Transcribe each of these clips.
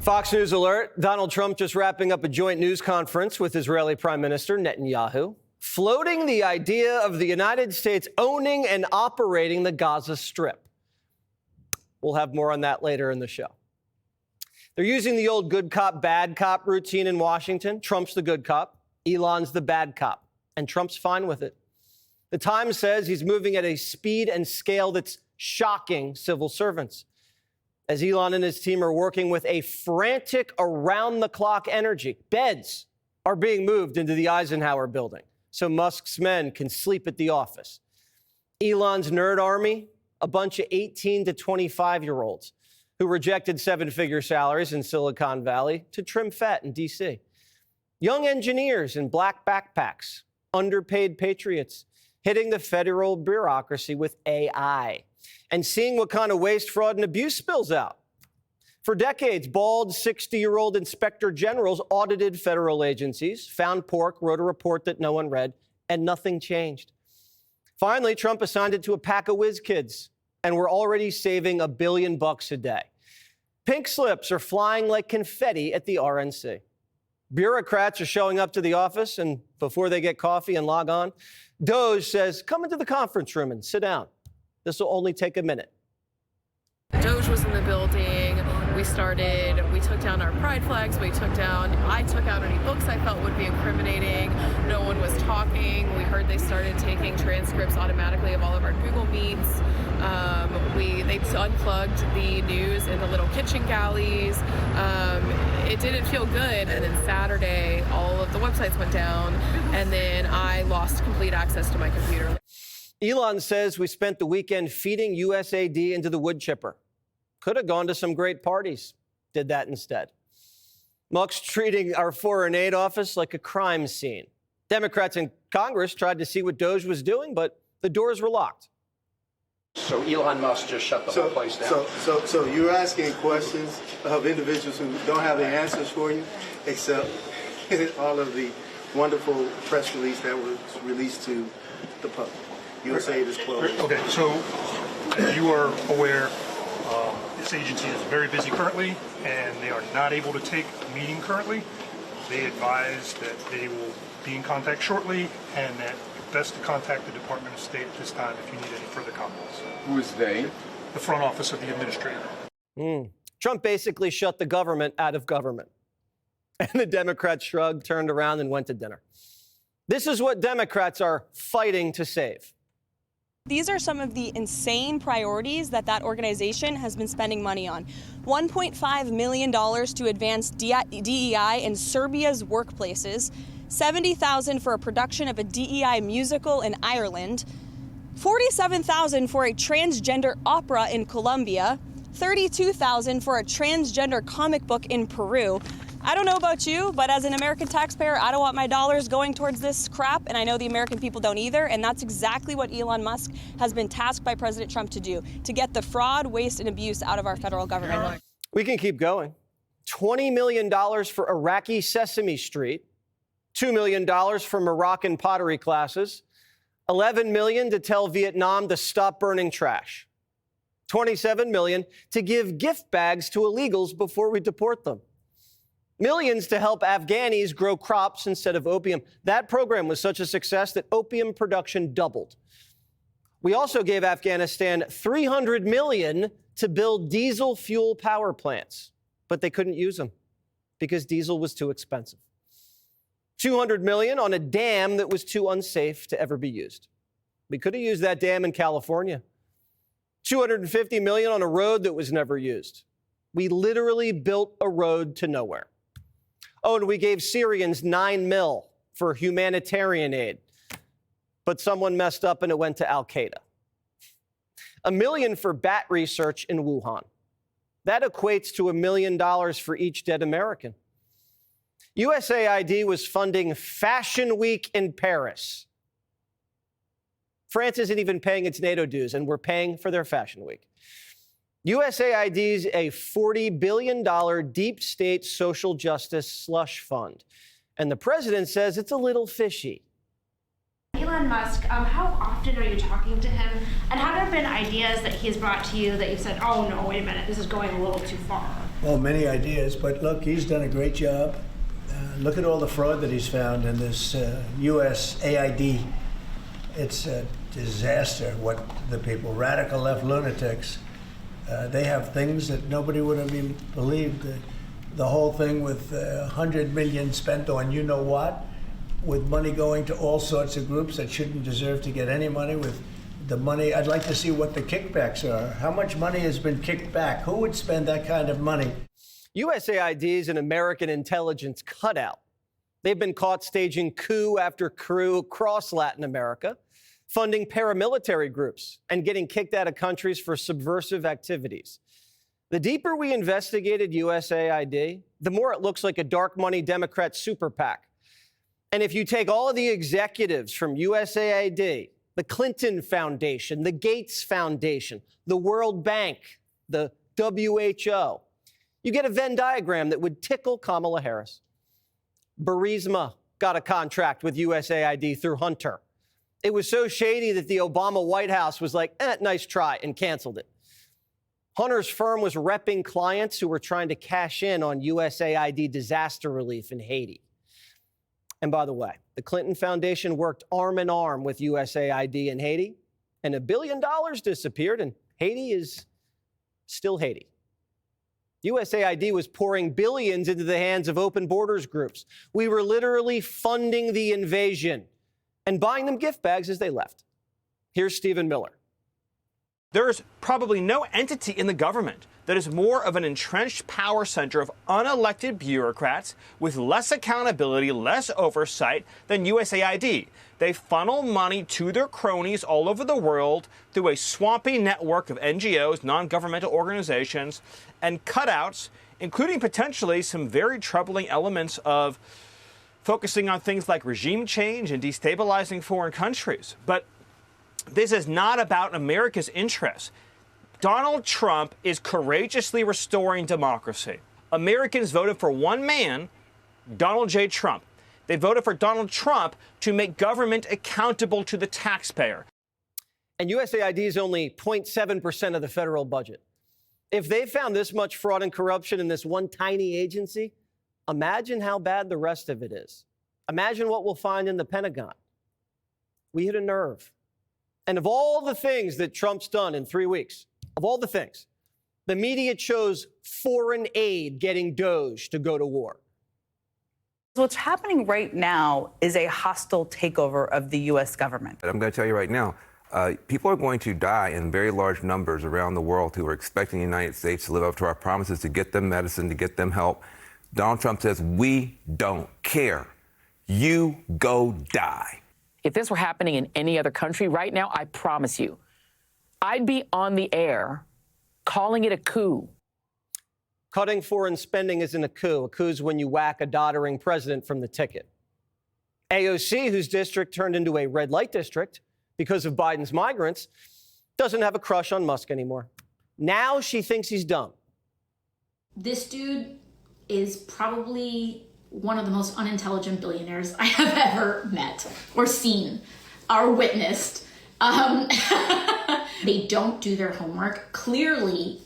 Fox News alert. Donald Trump just wrapping up a joint news conference with Israeli Prime Minister Netanyahu, floating the idea of the United States owning and operating the Gaza Strip. We'll have more on that later in the show. They're using the old good cop, bad cop routine in Washington. Trump's the good cop, Elon's the bad cop, and Trump's fine with it. The Times says he's moving at a speed and scale that's shocking civil servants, as Elon and his team are working with a frantic around-the-clock energy. Beds are being moved into the Eisenhower building so Musk's men can sleep at the office. Elon's nerd army, a bunch of 18 to 25-year-olds who rejected seven-figure salaries in Silicon Valley to trim fat in D.C. Young engineers in black backpacks, underpaid patriots, hitting the federal bureaucracy with AI and seeing what kind of waste, fraud, and abuse spills out. For decades, bald 60-year-old inspector generals audited federal agencies, found pork, wrote a report that no one read, and nothing changed. Finally, Trump assigned it to a pack of whiz kids, and we're already saving $1 billion a day. Pink slips are flying like confetti at the RNC. Bureaucrats are showing up to the office, and before they get coffee and log on, DOGE says, come into the conference room and sit down. This will only take a minute. DOGE was in the building. We took down our pride flags. I took out any books I felt would be incriminating. No one was talking. We heard they started taking transcripts automatically of all of our Google Meets. They unplugged the news in the little kitchen galleys. It didn't feel good. And then Saturday, all of the websites went down, and then I lost complete access to my computer. Elon says we spent the weekend feeding USAID into the wood chipper. Could have gone to some great parties. Did that instead. Musk's treating our foreign aid office like a crime scene. Democrats in Congress tried to see what DOGE was doing, but the doors were locked. So Elon Musk just shut the whole place down. So you're asking questions of individuals who don't have the answers for you, except all of the wonderful press release that was released to the public. USAID is closed. Okay, so you are aware this agency is very busy currently, and they are not able to take a meeting currently. They advise that they will be in contact shortly, and that it's best to contact the Department of State at this time if you need any further comments. Who is they? The front office of the administrator. Trump basically shut the government out of government. And the Democrats shrugged, turned around, and went to dinner. This is what Democrats are fighting to save. These are some of the insane priorities that organization has been spending money on. $1.5 million to advance DEI in Serbia's workplaces, $70,000 for a production of a DEI musical in Ireland, $47,000 for a transgender opera in Colombia, $32,000 for a transgender comic book in Peru. I don't know about you, but as an American taxpayer, I don't want my dollars going towards this crap, and I know the American people don't either, and that's exactly what Elon Musk has been tasked by President Trump to do, to get the fraud, waste, and abuse out of our federal government. We can keep going. $20 million for Iraqi Sesame Street, $2 million for Moroccan pottery classes, $11 million to tell Vietnam to stop burning trash, $27 million to give gift bags to illegals before we deport them. Millions to help Afghanis grow crops instead of opium. That program was such a success that opium production doubled. We also gave Afghanistan $300 million to build diesel fuel power plants, but they couldn't use them because diesel was too expensive. $200 million on a dam that was too unsafe to ever be used. We could have used that dam in California. $250 million on a road that was never used. We literally built a road to nowhere. Oh, and we gave Syrians $9 million for humanitarian aid, but someone messed up and it went to Al-Qaeda. $1 million for bat research in Wuhan. That equates to $1 million for each dead American. USAID was funding Fashion Week in Paris. France isn't even paying its NATO dues, and we're paying for their Fashion Week. USAID's a $40 billion deep state social justice slush fund. And the president says it's a little fishy. Elon Musk, how often are you talking to him? And have there been ideas that he's brought to you that you said, oh, no, wait a minute, this is going a little too far? Oh, many ideas, but look, he's done a great job. Look at all the fraud that he's found in this USAID. It's a disaster what the people, radical left lunatics, they have things that nobody would have even believed. The whole thing with $100 million spent on you know what, with money going to all sorts of groups that shouldn't deserve to get any money. With the money, I'd like to see what the kickbacks are. How much money has been kicked back? Who would spend that kind of money? USAID is an American intelligence cutout. They've been caught staging coup after coup across Latin America, funding paramilitary groups and getting kicked out of countries for subversive activities. The deeper we investigated USAID, the more it looks like a dark money Democrat super PAC. And if you take all of the executives from USAID, the Clinton Foundation, the Gates Foundation, the World Bank, the WHO, you get a Venn diagram that would tickle Kamala Harris. Burisma got a contract with USAID through Hunter. It was so shady that the Obama White House was like, nice try, and canceled it. Hunter's firm was repping clients who were trying to cash in on USAID disaster relief in Haiti. And by the way, the Clinton Foundation worked arm in arm with USAID in Haiti, and $1 billion disappeared, and Haiti is still Haiti. USAID was pouring billions into the hands of open borders groups. We were literally funding the invasion and buying them gift bags as they left. Here's Stephen Miller. There's probably no entity in the government that is more of an entrenched power center of unelected bureaucrats with less accountability, less oversight than USAID. They funnel money to their cronies all over the world through a swampy network of NGOs, non-governmental organizations, and cutouts, including potentially some very troubling elements of focusing on things like regime change and destabilizing foreign countries. But this is not about America's interests. Donald Trump is courageously restoring democracy. Americans voted for one man, Donald J. Trump. They voted for Donald Trump to make government accountable to the taxpayer. And USAID is only 0.7% of the federal budget. If they found this much fraud and corruption in this one tiny agency, imagine how bad the rest of it is. Imagine what we'll find in the Pentagon. We hit a nerve. And of all the things that Trump's done in 3 weeks, of all the things, the media chose foreign aid getting DOGE to go to war. What's happening right now is a hostile takeover of the U.S. government. I'm going to tell you right now, people are going to die in very large numbers around the world who are expecting the United States to live up to our promises, to get them medicine, to get them help. Donald Trump says, we don't care. You go die. If this were happening in any other country right now, I promise you, I'd be on the air calling it a coup. Cutting foreign spending isn't a coup. A coup is when you whack a doddering president from the ticket. AOC, whose district turned into a red light district because of Biden's migrants, doesn't have a crush on Musk anymore. Now she thinks he's dumb. This dude is probably one of the most unintelligent billionaires I have ever met or seen or witnessed. They don't do their homework. Clearly,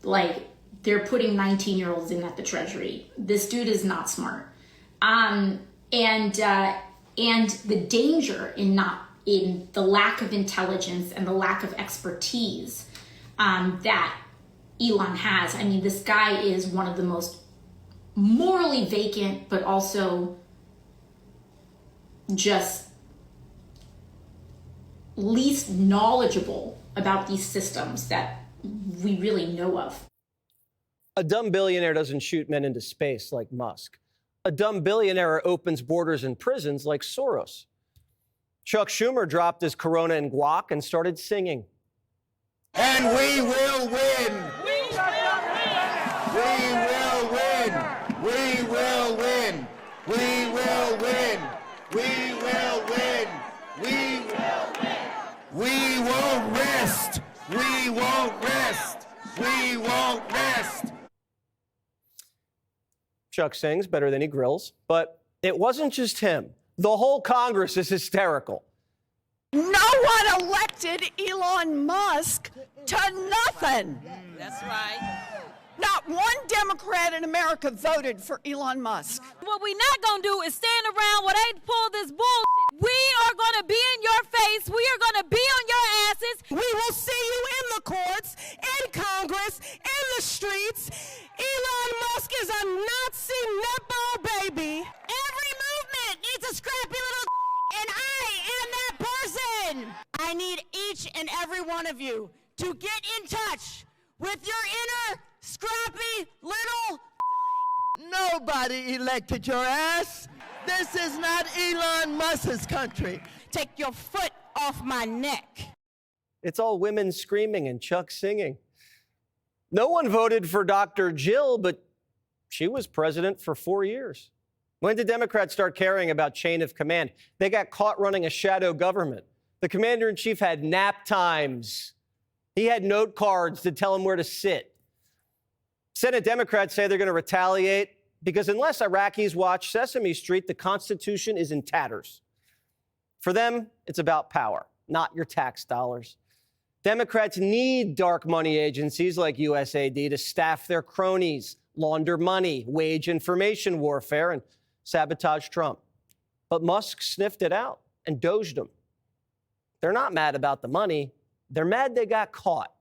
like, they're putting 19-year-olds in at the Treasury. This dude is not smart. And the danger in the lack of intelligence and the lack of expertise that Elon has. I mean, this guy is one of the most morally vacant, but also just least knowledgeable about these systems that we really know of. A dumb billionaire doesn't shoot men into space like Musk. A dumb billionaire opens borders and prisons like Soros. Chuck Schumer dropped his Corona and guac and started singing. And we will win! We will win! We will win! We will win! We will win! We will win! We won't rest! We won't rest! We won't rest! Chuck sings better than he grills, but it wasn't just him. The whole Congress is hysterical. No one elected Elon Musk to nothing. That's right. Not one Democrat in America voted for Elon Musk. What we not gonna do is stand around while they pull this bullshit. We are gonna be in your face. We are gonna be on your asses. We will see you in the courts, in Congress, in the streets. Elon Musk is a Nazi netball baby. Every movement needs a scrappy little and I am that person. I need each and every one of you to get in touch with your inner scrappy little. Nobody elected your ass. This is not Elon Musk's country. Take your foot off my neck. It's all women screaming and Chuck singing. No one voted for Dr. Jill, but she was president for 4 years. When did Democrats start caring about chain of command? They got caught running a shadow government. The commander-in-chief had nap times. He had note cards to tell him where to sit. Senate Democrats say they're going to retaliate because unless Iraqis watch Sesame Street, the Constitution is in tatters. For them, it's about power, not your tax dollars. Democrats need dark money agencies like USAID to staff their cronies, launder money, wage information warfare, and sabotage Trump. But Musk sniffed it out and doged them. They're not mad about the money. They're mad they got caught.